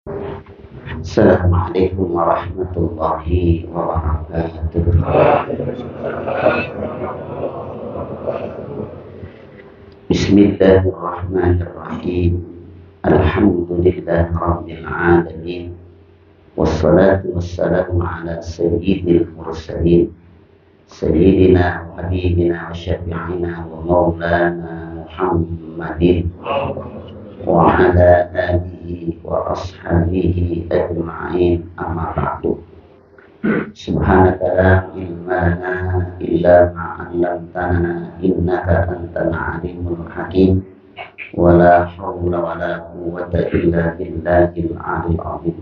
Assalamualaikum warahmatullahi wabarakatuh. Bismillahirrahmanirrahim. Alhamdulillahi rabbil alamin. Wassalatu wassalamu ala sayyidil mursalin sayyidina wa habibina wa syafi'ina wa maulana Muhammadin wa ala alihi wa ashabihi ajma'in, amma ba'du. Subhanaka la ilma lana illa ma 'allamtana innaka antal alimul hakim wa la hawla wa la quwwata illa billahil 'aliyyil 'azim.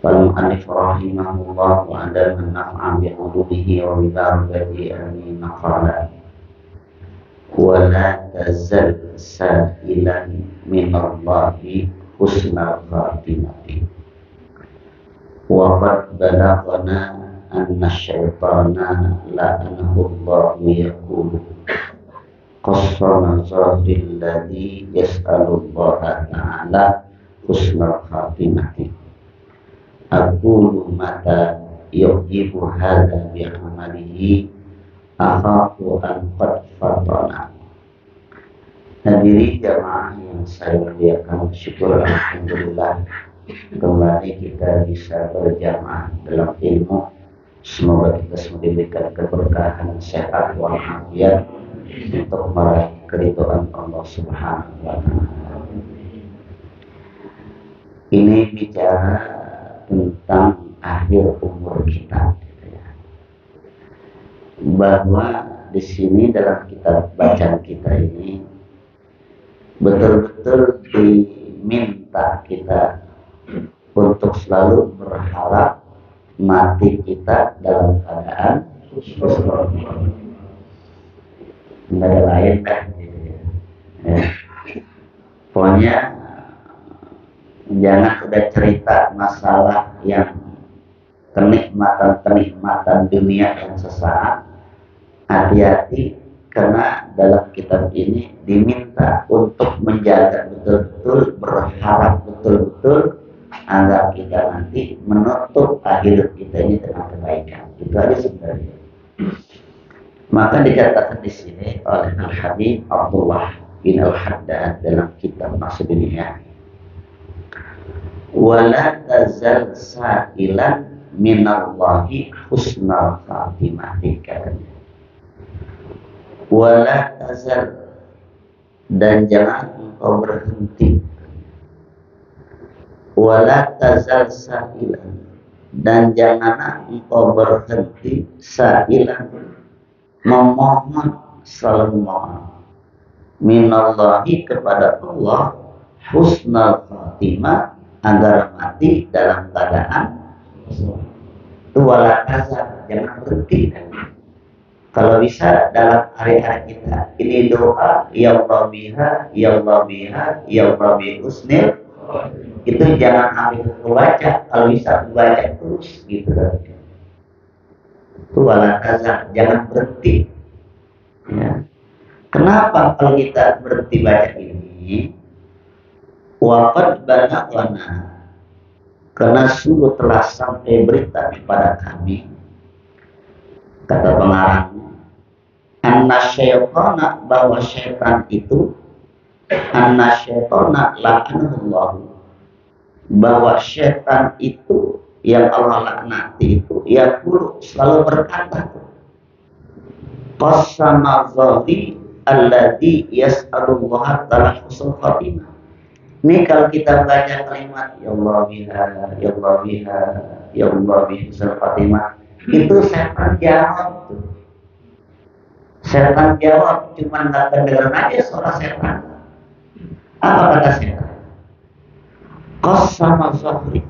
Wal mu'allif rahimahullah wa adama naf'a bi 'ulumihi wa bi barakatihi amin. Qala wa la tazal sa'ilan minallahi husnal khatimati wa qad balaghana anna syaitana la'anahu Allahu yaqulu qassana zahiril ladzi yas'alullaha ta'ala husnal khatimati. Aqulu mata yujibu hadha bi'amalihi akhafu an qad fatana. Hadirin jamaah yang saya muliakan, syukur alhamdulillah kembali kita bisa berjamaah dalam ilmu. Semoga kita semua diberikan keberkahan, sehat walafiat untuk meraih keridhaan Allah Subhanahu wa Ta'ala. Ini bicara tentang akhir umur kita, bahwa di sini dalam kitab bacaan kita ini betul-betul diminta kita untuk selalu berharap mati kita dalam keadaan husnul. Nggak ada lain kan gitu ya. Pokoknya jangan udah cerita masalah yang kenikmatan dunia yang sesaat. Hati-hati, karena dalam kitab ini diminta untuk menjaga betul-betul, berharap betul-betul agar kita nanti menutup akhir kita ini dengan kebaikan. Itu aja sebenarnya. Maka dikatakan di sini oleh Al-Habib Abdullah bin Al-Haddad dalam kitab Maqsad Dunia, wala tazal sa'ilan minallahi husnal khatimati, katanya. Wala tazal, dan jangan engkau berhenti. Wala tazal sa'ilan, dan janganlah engkau berhenti sa'ilan, memohon, selalu mohon, minallahi, kepada Allah, husnal khatimah, agar mati dalam keadaan itu. Wala tazal, jangan berhenti. Kalau bisa dalam hari-hari kita ini doa, ya Allah biha, ya Allah biha, ya Allah bihusnil, itu jangan ambil baca, kalau bisa baca terus gitu. Itu wala tazal, jangan berhenti ya. Kenapa kalau kita berhenti baca ini? Waqad balaghana, karena sungguh telah sampai berita kepada kami, kata pengarangnya, anna syaitana, bahwa syaitan itu, anna syaitana la'anahullahu, bahwa syaitan itu yang Allah laknati itu, yaqulu, selalu berkata, qassama zahri alladhi yas'alullaha ta'ala husnul khatimah. Ini kalau kita baca kalimat ya Allah biha, ya Allah biha, ya Allah bihusnul khatimah, itu setan jawab tuh. Setan jawab, cuma nggak kedengeran aja suara setan. Apa kata setan? Qassama zahri,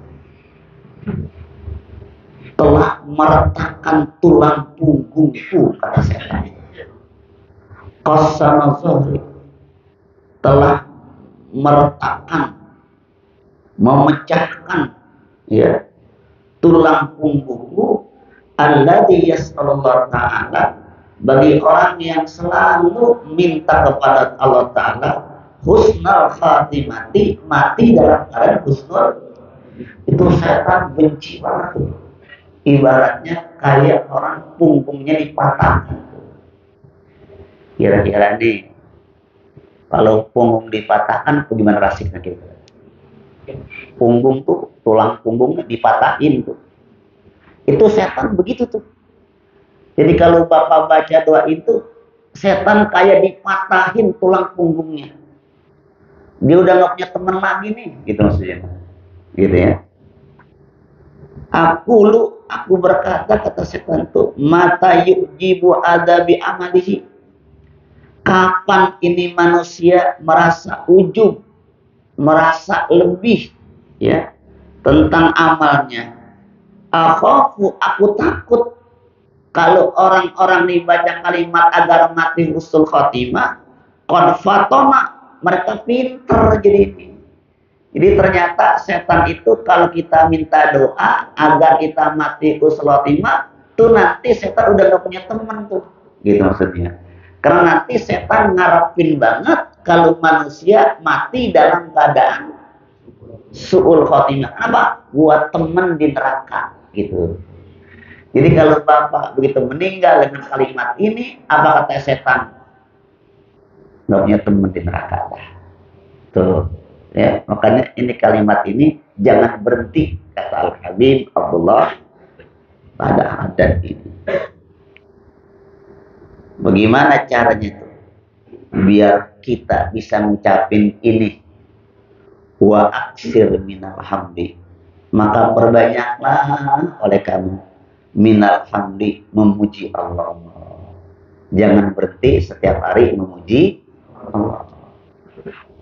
telah meretakkan tulang punggungku, kata setan. Qassama zahri, telah meretakkan, memecahkan ya tulang punggungku, alladzi yas'alullah ta'ala, bagi orang yang selalu minta kepada Allah Ta'ala husnul khatimati, mati dalam keadaan husnul, itu setan benci banget tuh. Ibaratnya kayak orang punggungnya dipatahkan. Kira-kira nih, kalau punggung dipatahkan, gimana rasanya kira-kira? Punggung tuh, tulang punggungnya dipatahin tuh. Itu setan begitu tuh. Jadi kalau Bapak baca doa itu, setan kayak dipatahin tulang punggungnya. Dia udah gak punya teman lagi nih, gitu maksudnya. Gitu ya. Aku berkata, kata setan tuh, mata yujibu adabi amalihi. Kapan ini manusia merasa ujub, merasa lebih ya tentang amalnya. Aku takut kalau orang-orang nih baca kalimat agar mati husnul khotimah, qad fatona, mereka pinter jadi ini. Jadi ternyata setan itu kalau kita minta doa agar kita mati husnul khotimah, tuh nanti setan udah gak punya teman tuh, gitu maksudnya. Karena nanti setan ngarepin banget kalau manusia mati dalam keadaan su'ul khotimah. Kenapa? Buat teman di neraka, gitu. Jadi kalau Bapak begitu meninggal dengan kalimat ini, apa kata setan? Nggak punya teman di neraka dah. Tuh, ya. Makanya ini kalimat ini jangan berhenti, kata Al-Habib Abdullah pada adat ini. Bagaimana caranya tuh? Biar kita bisa ngucapin ini. Wa aksir minal hamdi. Maka perbanyaklah oleh kamu minal hamdi, memuji Allah. Jangan berhenti setiap hari memuji Allah.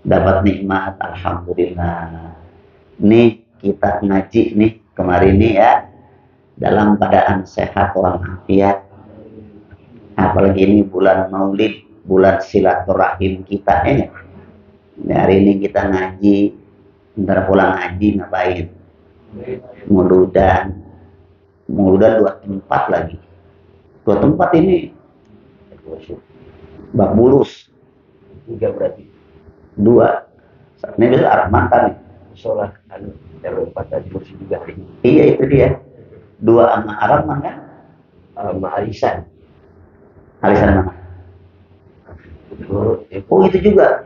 Dapat nikmat, alhamdulillah. Nih kita ngaji nih kemarin nih ya, dalam keadaan sehat walafiat. Apalagi ini bulan Maulid, bulan silaturahim kita ya. Hari ini kita ngaji, ntar pulang ngaji ngapain? Muludan 2 tempat lagi. 2 tempat ini. Bak Bulus. 3 berarti. 2. Ini bisa Arman kan nih. Sholat RW4 tadi bersih juga hari ini. Iya itu dia. 2 sama Arman kan? Sama Alisan. Alisan mana? Oh itu juga.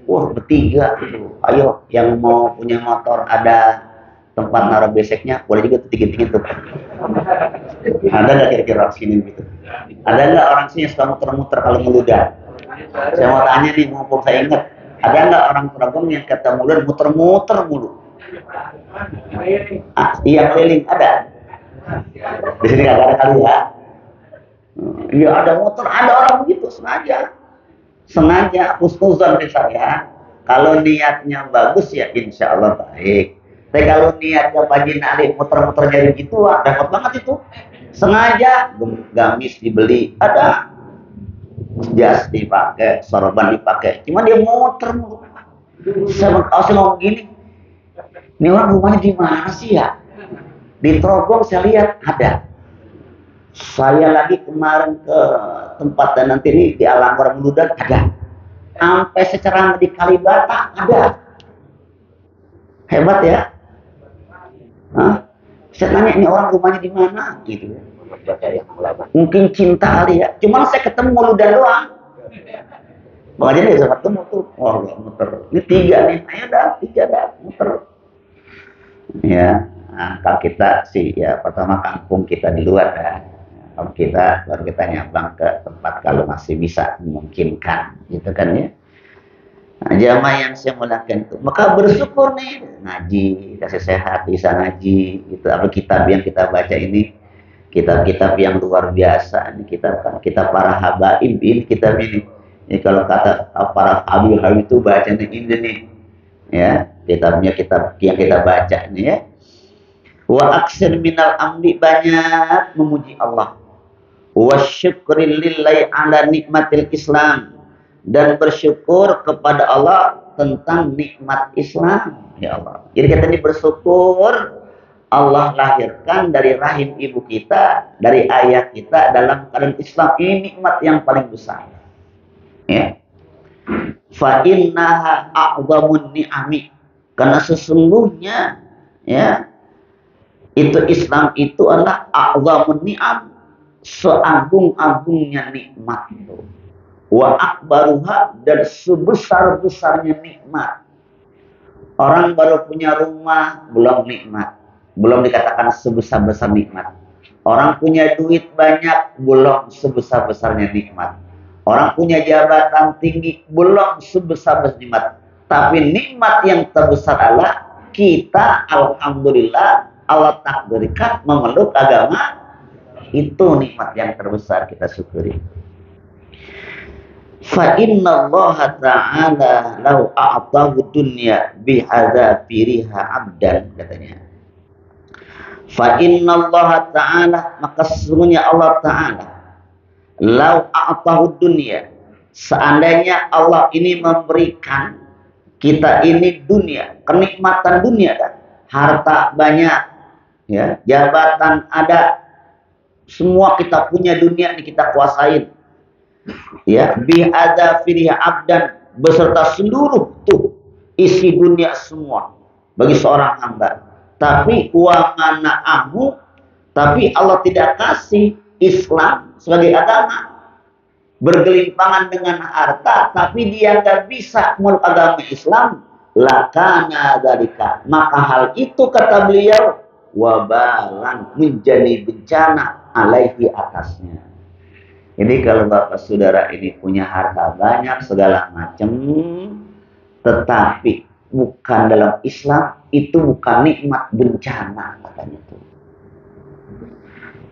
Wah bertiga itu. Ayo yang mau punya motor ada tempat naruh beseknya, boleh juga tuh tinggi-tinggi tuh. Ada nggak kira-kira orang sini gitu? Ada nggak orang sini yang suka muter-muter kalau meludah? Saya mau tanya nih, mumpung saya ingat. Ada nggak orang Trogong yang kata mulut muter-muter mulu? Iya keliling ada. Di sini nggak ada kali ya. Iya ada motor, ada orang begitu sengaja husnuzon di saya. Kalau niatnya bagus ya insya Allah baik. Tapi kalau niatnya Pak Jin Ali muter-muter jadi gitu, repot banget itu. Sengaja gamis dibeli, ada jas dipakai, sorban dipakai, cuma dia muter mulu. Saya ngomong gini, ini orang rumahnya di mana sih ya? Di Trogong saya lihat ada. Saya lagi kemarin ke tempat dan nanti ini di Alangor Meludan ada. Sampai secerang di Kalibata ada. Hebat ya. Hah? Saya tanya ini orang rumahnya di mana gitu. Mungkin cinta kali ya. Cuman saya ketemu Meludan doang. Makanya dia bisa ketemu tuh. Oh muter. Ini 3 nih. Ayo dah 3 dah muter. Ya. Nah, kalau kita sih ya pertama kampung kita di luar kan. Kalau kita baru kita nyambang ke tempat kalau masih bisa memungkinkan gitu kan ya. Nah, jamaah yang saya mulakan itu maka bersyukur nih ngaji kasih sehat bisa ngaji itu apa kitab yang kita baca ini kitab-kitab yang luar biasa ini kita para habaib ini kitab ini kalau kata para habib itu bacanya ini nih ya kitabnya kitab yang kita baca ini ya. Wa aksir minal amdi, banyak memuji Allah. Wa syukril lillahi ala nikmatil Islam, dan bersyukur kepada Allah tentang nikmat Islam. Ya Allah. Jadi kita ini bersyukur Allah lahirkan dari rahim ibu kita, dari ayah kita dalam keadaan Islam. Ini nikmat yang paling besar. Ya. Fa innaha a'zamun ni'ami. Karena sesungguhnya ya itu Islam itu adalah a'zamun ni'am, seagung-agungnya nikmat itu. Wa akbaruha, dan sebesar-besarnya nikmat. Orang baru punya rumah belum nikmat, belum dikatakan sebesar-besar nikmat. Orang punya duit banyak belum sebesar-besarnya nikmat. Orang punya jabatan tinggi belum sebesar-besar nikmat. Tapi nikmat yang terbesar adalah kita alhamdulillah Allah takdirkan memeluk agama. Itu nikmat yang terbesar, kita syukuri. Fa inna Allah ta'ala lau a'tahu dunya bihadzafiriha abdan, katanya. Fa inna Allah ta'ala, maka sesungguhnya Allah ta'ala lau a'tahu dunya, seandainya Allah ini memberikan kita ini dunia, kenikmatan dunia kan, harta banyak ya, jabatan ada, semua kita punya dunia ini kita kuasain. Ya, bi'adza firiha abdan, beserta seluruh tuh isi dunia semua bagi seorang hamba. Tapi wa mana'ahu, tapi Allah tidak kasih Islam sebagai agama. Bergelimpangan dengan harta, tapi dia nggak bisa meluk agama Islam. Lakana dzalika, maka hal itu kata beliau wabalan, menjadi bencana alaihi, atasnya. Jadi kalau bapak saudara ini punya harta banyak segala macam, tetapi bukan dalam Islam, itu bukan nikmat, bencana katanya tuh.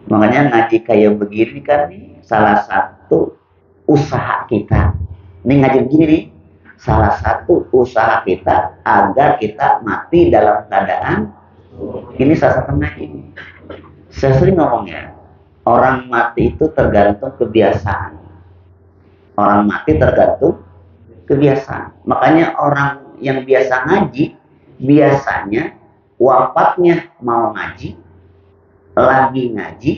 Makanya ngaji kayak begini kan nih, salah satu usaha kita. Ini ngaji begini nih, salah satu usaha kita agar kita mati dalam keadaan ini, salah satu ngaji ini. Saya sering ngomongnya, orang mati itu tergantung kebiasaan. Orang mati tergantung kebiasaan. Makanya orang yang biasa ngaji, biasanya wafatnya mau ngaji, lagi ngaji,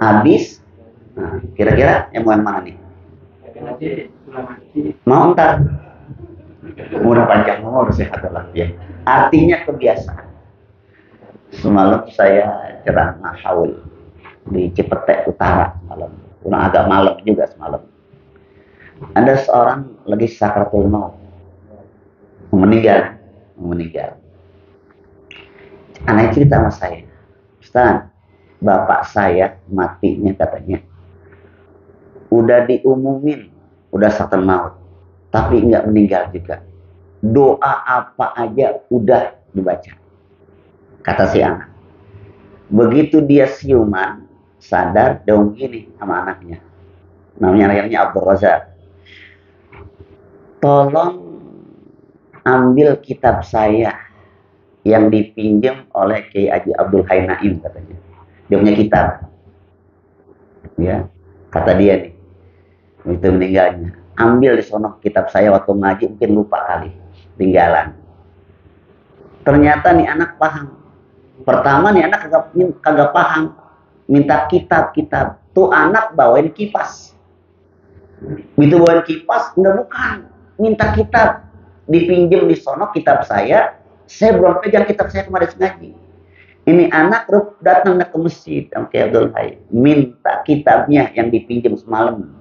habis. Nah, kira-kira yang mana nih? Mau ntar. Umur panjang, umur sehat walafiat. Artinya kebiasaan. Semalam saya ceramah haul di Cipete Utara malam, kurang agak malam juga semalam. Ada seorang lagi sakratul maut, meninggal. Anak cerita sama saya, Ustaz, bapak saya matinya katanya udah diumumin, udah sakratul maut, tapi nggak meninggal juga. Doa apa aja udah dibaca, kata si anak. Begitu dia siuman, sadar dong gini sama anaknya, namanya Abdul Razak, tolong ambil kitab saya yang dipinjam oleh Kiai Haji Abdul Hai Naim, katanya. Dia punya kitab, ya, kata dia nih, itu meninggalnya, ambil di sono kitab saya waktu ngaji, mungkin lupa kali, tinggalan. Ternyata nih anak paham. Pertama nih anak kagak paham, minta kitab. Tuh anak bawain kipas. Begitu bawain kipas, enggak, bukan, minta kitab. Dipinjem di sono kitab saya belum pegang kitab saya kemarin ngaji. Ini anak datang ke masjid, Oke Abdul Hai, minta kitabnya yang dipinjam semalam,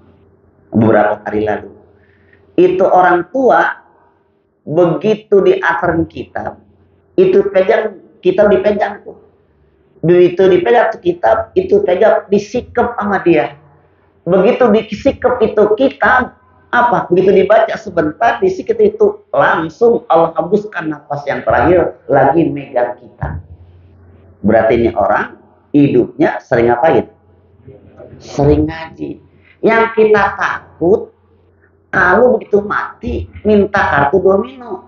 beberapa hari lalu. Itu orang tua begitu diantarin kitab, itu pegang kitab, dipegang tuh. Begitu dipegang tuh kitab, itu pegang, disikap sama dia. Begitu disikap itu kitab, apa? Begitu dibaca sebentar, disikap itu langsung Allah hembuskan nafas yang terakhir lagi megang kitab. Berarti ini orang hidupnya sering ngapain? Sering ngaji. Yang kita takut kalau begitu mati minta kartu domino.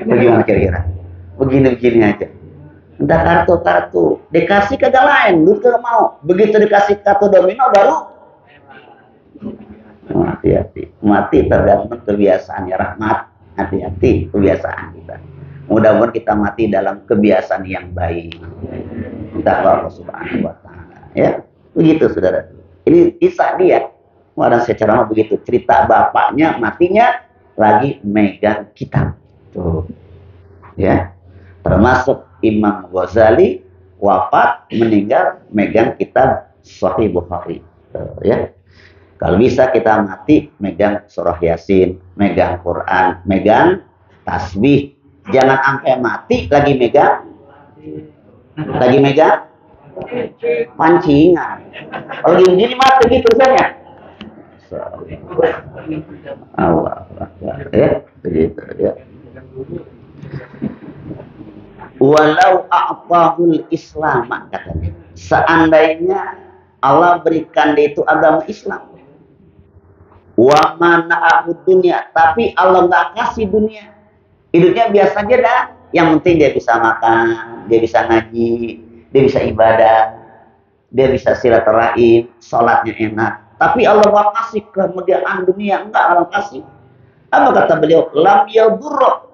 Bagaimana kira-kira? Begini aja. Minta kartu, dikasih kagak lain, duit kagak mau. Begitu dikasih kartu domino baru hati-hati. Mati tergantung kebiasaannya, rahmat. Hati-hati kebiasaan kita. Mudah-mudahan kita mati dalam kebiasaan yang baik. Kita Allah Subhanahu wa taala. Ya, begitu saudara. Ini kisah dia. Kemarin saya ceramah begitu, cerita bapaknya matinya lagi megang kitab. Tuh. Ya. Termasuk Imam Ghazali wafat meninggal megang kitab Sahih Bukhari. Tuh, ya. Kalau bisa kita mati megang surah Yasin, megang Quran, megang tasbih. Jangan sampai mati lagi megang pancingan. Kalau gini mati gitu saja. Allah, ya, begitu ya. Walau a'tahul Islam, katanya. Seandainya Allah berikan dia itu agama Islam. Wa mana'ahud dunia, tapi Allah nggak kasih dunia. Hidupnya biasa aja dah. Yang penting dia bisa makan, dia bisa ngaji, dia bisa ibadah, dia bisa silaturahim, sholatnya enak. Tapi Allah nggak kasih kemuliaan dunia, enggak Allah kasih. Apa kata beliau? Lam yadurra,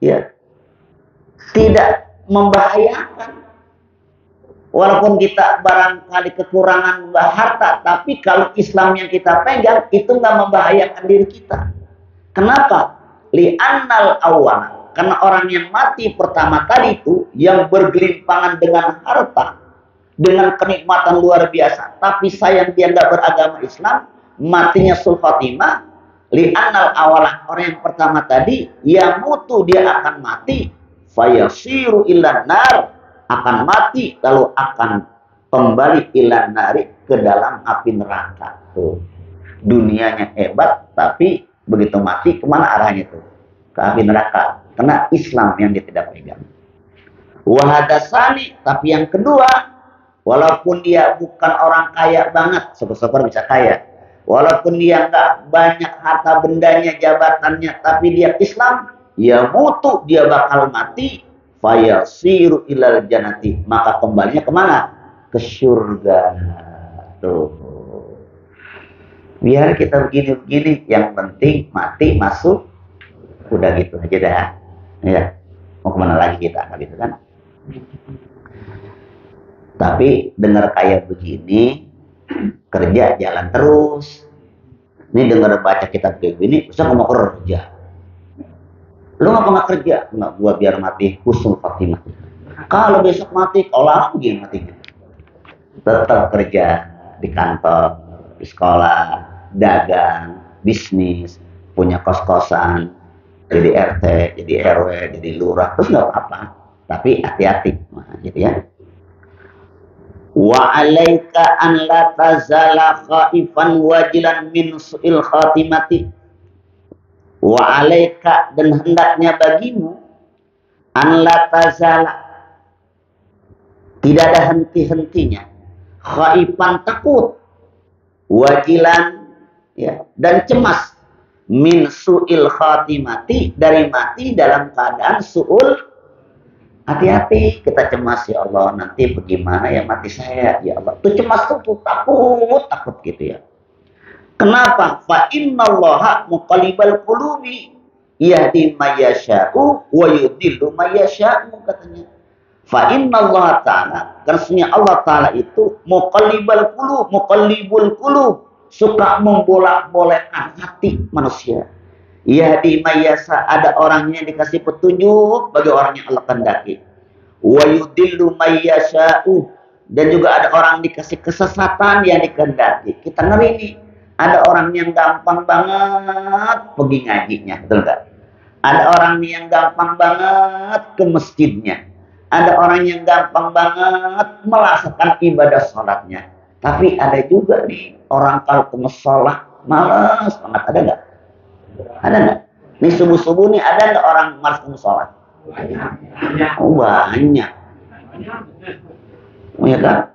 ya, tidak membahayakan. Walaupun kita barangkali kekurangan harta, tapi kalau Islam yang kita pegang itu nggak membahayakan diri kita. Kenapa? Li'annal awwal, karena orang yang mati pertama tadi itu yang bergelimpangan dengan harta, dengan kenikmatan luar biasa, tapi sayang dia nggak beragama Islam, matinya sul khatimah. Li'annal awwal, orang yang pertama tadi yang mutu dia akan mati, fayasiru ilan nar, akan mati lalu akan kembali ilan nari ke dalam api neraka. Tuh. Dunianya hebat, tapi begitu mati kemana arahnya tuh? Ke api neraka. Karena Islam yang dia tidak pegang. Wahadasani, tapi yang kedua, walaupun dia bukan orang kaya banget, syukur-syukur bisa kaya. Walaupun dia nggak banyak harta bendanya, jabatannya, tapi dia Islam, ya mutu dia bakal mati. Fayasiru ilal jannati, maka kembalinya kemana? Ke surga. Tuh. Biar kita begini-begini, yang penting mati masuk, udah gitu aja dah. Ya, mau kemana lagi kita, gitu kan? Tapi dengar kayak begini, kerja jalan terus. Ini dengar baca kitab kayak gini, bisa ngomong kerja. Lu ngapa nggak kerja? Nggak, gua biar mati husnul khatimah. Kalau besok mati, kalau lama begini matinya. Tetap kerja di kantor, di sekolah, dagang, bisnis, punya kos-kosan, jadi RT, jadi RW, jadi lurah, terus nggak apa-apa. Tapi hati-hati, nah, gitu ya. Wa alaika an la tazala khaifan wajilan min su'il khatimati. Wa alaika, dan hendaknya bagimu, an la tazala, tidak ada henti-hentinya, khaifan, takut, wajilan, ya, dan cemas, min su'il khatimati, dari mati dalam keadaan su'ul, hati-hati, kita cemas, ya Allah nanti bagaimana ya mati saya, ya Allah, tuh cemas tuh takut gitu ya. Kenapa? Fa innallaha muqallibal qulubi yahdi may yasha'u wa yudhillu may yasha'u, katanya. Fa innallaha ta'ala, karena Allah Ta'ala itu muqallibal qulub, suka membolak-bolekkan hati manusia. Yahdi may yasha', ada orangnya yang dikasih petunjuk bagi orang yang Allah kehendaki. Wa yudhillu may yasha'u, dan juga ada orang dikasih kesesatan yang dikehendaki. Kita ngeri nih. Ada orang yang gampang banget pergi ngajinya, betul nggak? Ada orang yang gampang banget ke masjidnya. Ada orang yang gampang banget melaksanakan ibadah sholatnya. Tapi ada juga nih orang kalau ke musola malas banget, ada nggak? Ada nggak? Nih subuh-subuh nih ada nggak orang malas ke musola? Oh, banyak. Oh, ya kan?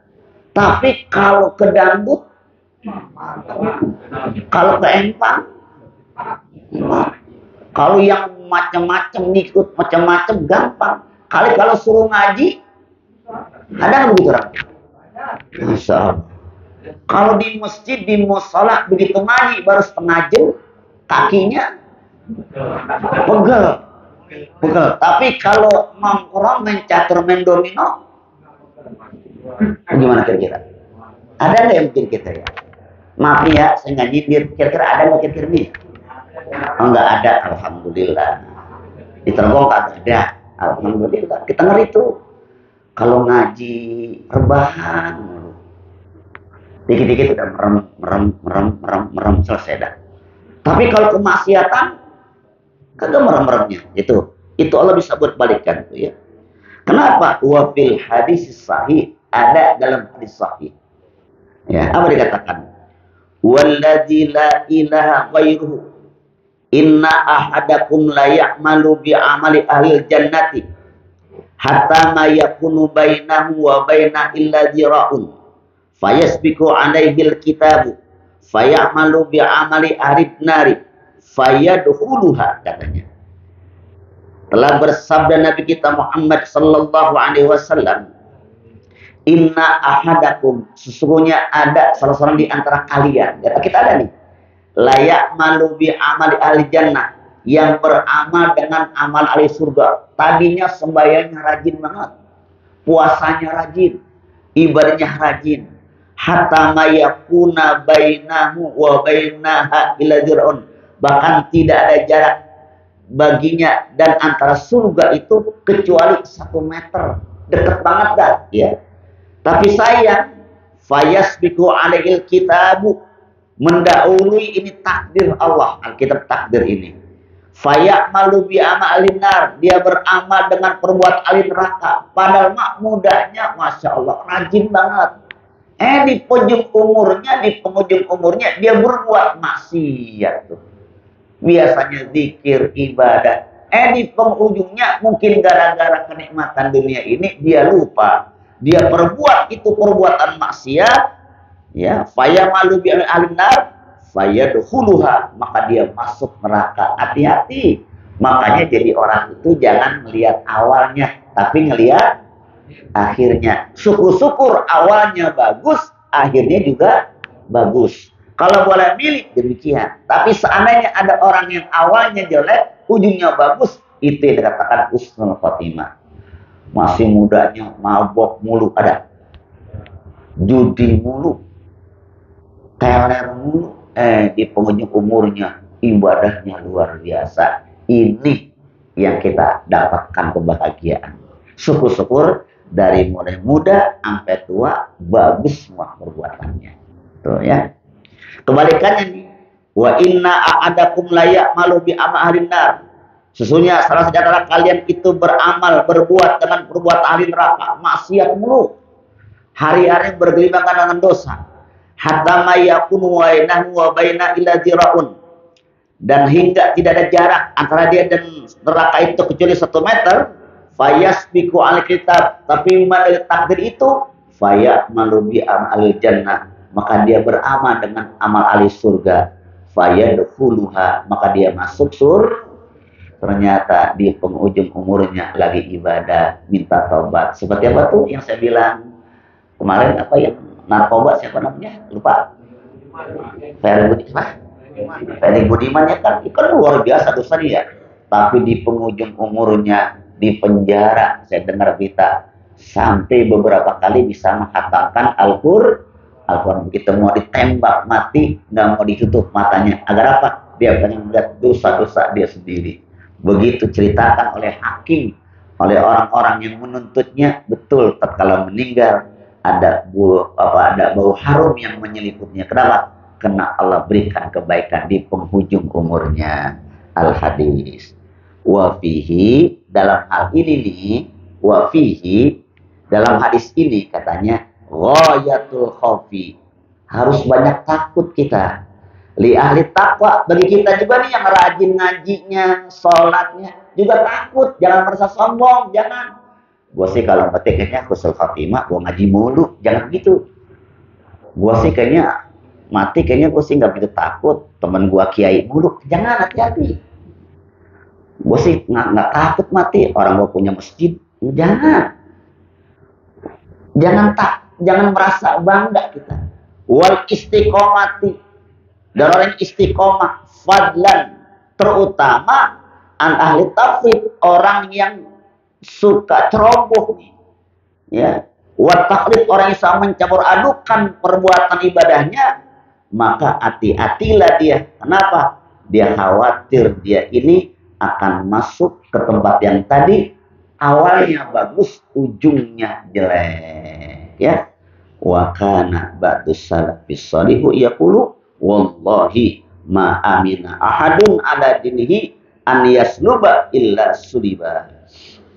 Tapi kalau ke dangdut, kalau ke empang, kalau yang macam-macam ngikut macam-macam gampang. Kali kalau suruh ngaji, ada nggak begitu orang? Masya Allah. Kalau di masjid, di musola begitu ngaji baru setengah jam, kakinya pegel. Tapi kalau nongkrong main catur, main domino, gimana kira-kira? Ada nggak yang bikin kita ya? Maaf ya, saya nggak nyindir. Kira-kira ada nggak kira-kira nih? Oh, nggak ada, alhamdulillah. Di Trenggalek kagak ada, alhamdulillah. Kita ngeri tuh kalau ngaji rebahan, dikit-dikit udah merem selesai dah. Tapi kalau kemaksiatan kagak merem-meremnya. Itu Allah bisa buat balikan tuh ya. Kenapa? Wa fil hadis sahih, ada dalam hadis sahih. Ya, apa dikatakan? Walladzi la ilaha ghairuhu inna ahadakum la ya'malu bi amali ahli jannati hatta ma yakunu bainahu wa baina illa zira'un fayasbiqu alaihil kitabu fayamalu bi amali ahli nari fayadkhuluha, katanya. Telah bersabda Nabi kita Muhammad sallallahu alaihi wasallam, inna ahadakum, sesungguhnya ada salah seorang di antara kalian, kata kita ada nih, layak malu bi amali ahli jannah, yang beramal dengan amal ahli surga. Tadinya sembahyangnya rajin banget, puasanya rajin, ibadahnya rajin, hatta mayakuna bainahu wa bainaha ila zir'un, bahkan tidak ada jarak baginya dan antara surga itu kecuali 1 meter, dekat banget dah ya. Tapi sayang, fayasbiqu alaihil kitabu, mendahului ini takdir Allah, Alkitab takdir ini. Fayamalu bi amalin nar, dia beramal dengan perbuatan ahli neraka. Padahal mak mudanya, masya Allah, rajin banget. Di penghujung umurnya dia berbuat maksiat tuh. Biasanya zikir, ibadah. Di penghujungnya mungkin gara-gara kenikmatan dunia ini dia lupa. Dia perbuat itu perbuatan maksiat, ya, fayamalu bi ahlin nar fayadkhuluha, maka dia masuk neraka. Hati-hati. Makanya jadi orang itu jangan melihat awalnya, tapi ngelihat akhirnya. Syukur-syukur awalnya bagus, akhirnya juga bagus. Kalau boleh milih demikian. Tapi seandainya ada orang yang awalnya jelek, ujungnya bagus, itu yang dikatakan husnul khotimah. Masih mudanya mabok mulu, ada judi mulu, teler mulu, di penghujung umurnya ibadahnya luar biasa. Ini yang kita dapatkan kebahagiaan. Syukur-syukur dari mulai muda sampai tua bagus semua perbuatannya. Tuh ya. Kebalikannya nih, wa inna a'adakum layak malu bi amahlin nar. Sesungguhnya salah satu antara kalian itu beramal, berbuat dengan perbuatan ahli neraka, maksiat mulu, hari-hari bergelimpangan dengan dosa. Hatta ma yakunu bainahu wa baina illa zira'un, dan hingga tidak ada jarak antara dia dan neraka itu kecuali 1 meter. Fayasbiqu al-kitab, tapi dari takdir itu fayamalu bi amalil jannah, maka dia beramal dengan amal ahli surga. Fayadkhuluha, maka dia masuk surga. Ternyata di penghujung umurnya lagi ibadah, minta tobat. Seperti apa tuh yang saya bilang kemarin, apa yang narkoba, siapa namanya? Lupa. Ferry Budiman ya kan, itu kan luar biasa dosanya ya. Tapi di penghujung umurnya di penjara, saya dengar berita sampai beberapa kali bisa menghatamkan Al-Quran. Begitu mau ditembak mati, nggak mau ditutup matanya. Agar apa? Dia pengen melihat dosa-dosa dia sendiri. Begitu ceritakan oleh hakim, oleh orang-orang yang menuntutnya. Betul, tatkala meninggal ada bau harum yang menyeliputnya. Kenapa? Karena Allah berikan kebaikan di penghujung umurnya. Al-hadis. Wa fihi, dalam hal ini nih, wa fihi, dalam hadis ini katanya ghayatul khaufi, harus banyak takut kita. Li ahli takwa, bagi kita juga nih yang rajin ngajinya, sholatnya juga takut, jangan merasa sombong, jangan. Gue sih kalau mati kayaknya husnul khotimah, gue ngaji mulu, jangan gitu. Gue sih kayaknya mati, kayaknya gue sih nggak begitu takut, temen gue kiai mulu, jangan, hati-hati. Gue sih nggak takut mati, orang gue punya masjid, jangan. Jangan merasa bangga kita. Wal istiqomati, dan orang istiqomah, fadlan, terutama an ahli tauhid, orang yang suka ceroboh nih, ya. Wa taqlid, orang yang sama mencampur adukan perbuatan ibadahnya maka hati-hatilah dia. Kenapa? Dia khawatir dia ini akan masuk ke tempat yang tadi awalnya bagus, ujungnya jelek. Ya, wa kana ba'dus salafis shalihu yaqulu wallahi ma amina ahadun ala dinihi an yasluba illa suliba.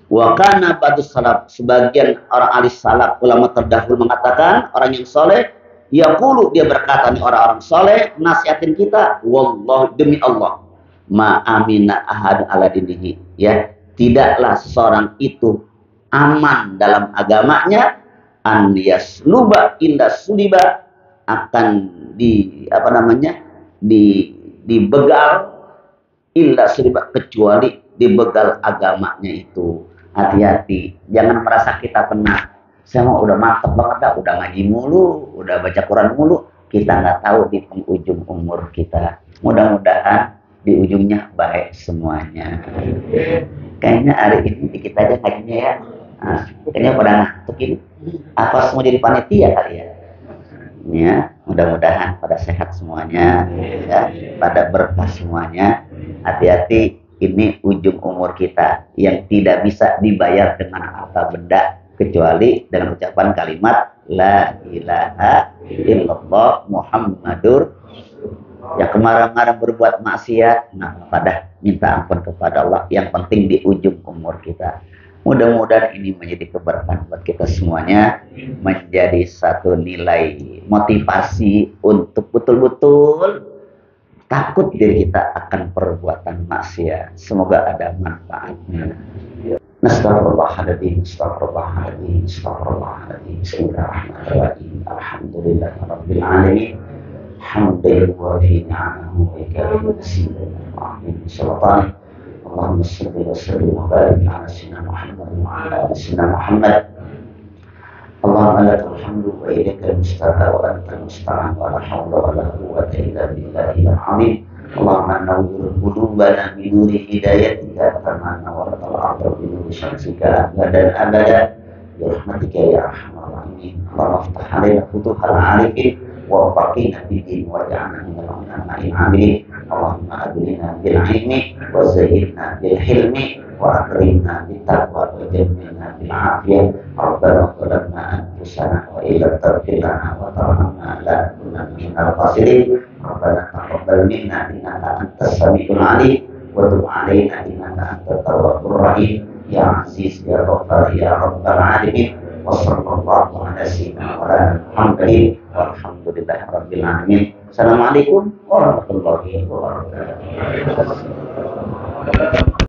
Wa kana ba'dus salaf, sebagian orang ahli salaf, ulama terdahulu mengatakan, orang yang soleh, yaqulu, dia berkata, nih orang-orang soleh nasihatin kita, wallah, demi Allah, ma amina ahad ala dinihi, ya, tidaklah seorang itu aman dalam agamanya, an yasluba inda suliba, akan dibegal, illa suliba, kecuali dibegal agamanya itu. Hati-hati, jangan merasa kita tenang. Saya mau udah mantep banget dah, udah ngaji mulu, udah baca Quran mulu, kita nggak tahu di penghujung umur kita. Mudah-mudahan di ujungnya baik semuanya. Kayaknya hari ini dikit aja ngajinya ya. Nah, kayaknya pada ngantuk ini. Apa semua jadi panitia kali ya? Ya, mudah-mudahan pada sehat semuanya, ya, pada berkah semuanya. Hati-hati, ini ujung umur kita yang tidak bisa dibayar dengan harta benda kecuali dengan ucapan kalimat la ilaha illallah Muhammadur. Ya, kemarin-kemarin berbuat maksiat, nah pada minta ampun kepada Allah. Yang penting di ujung umur kita. Mudah-mudahan ini menjadi keberkahan buat kita semuanya, menjadi satu nilai motivasi untuk betul-betul takut diri kita akan perbuatan maksiat. Semoga ada manfaatnya. Nastaghfirullahaladzim, astaghfirullahaladzim, astaghfirullahaladzim. Bismillahirrahmanirrahim. Alhamdulillahirabbil alamin. Hamdan wa fi ni'amahu wa kafi bismillahirrahmanirrahim. Sallallahu Allahumma shalli wa sallim wa barik ala sayyidina Muhammad wa ala ali sayyidina Muhammad. Allahumma lakal hamdu wa ilaikal mustaqar wa antal musta'an wa la hawla wa la quwwata illa billahil azim. Allahumma nawwir qulubana bi nuri hidayatika kama nawwartal ardha bi nuri syamsika abadan abada bi rahmatika ya arhamar rahimin. Allahumma iftah 'alaina futuhal 'arifin wa faqihna fid din wa ja'alna minal ulamaa'il 'amilin. Allahumma aghfirna bil 'ilmi wa zayyinna bil hilmi wa akrimna bit taqwa wa jannibna bil 'afiyah. Rabbana zalamna anfusana wa illam taghfir lana wa tarhamna lanakunanna minal khasirin. Rabbana taqabbal minna innaka antas samiul 'alim wa tub 'alaina innaka antat tawwabur rahim. Ya Aziz ya Ghaffar ya Rabbal 'alamin. Wa sallallahu ala sayyidina Muhammadin walhamdulillahi rabbil alamin. Assalamualaikum warahmatullahi wabarakatuh.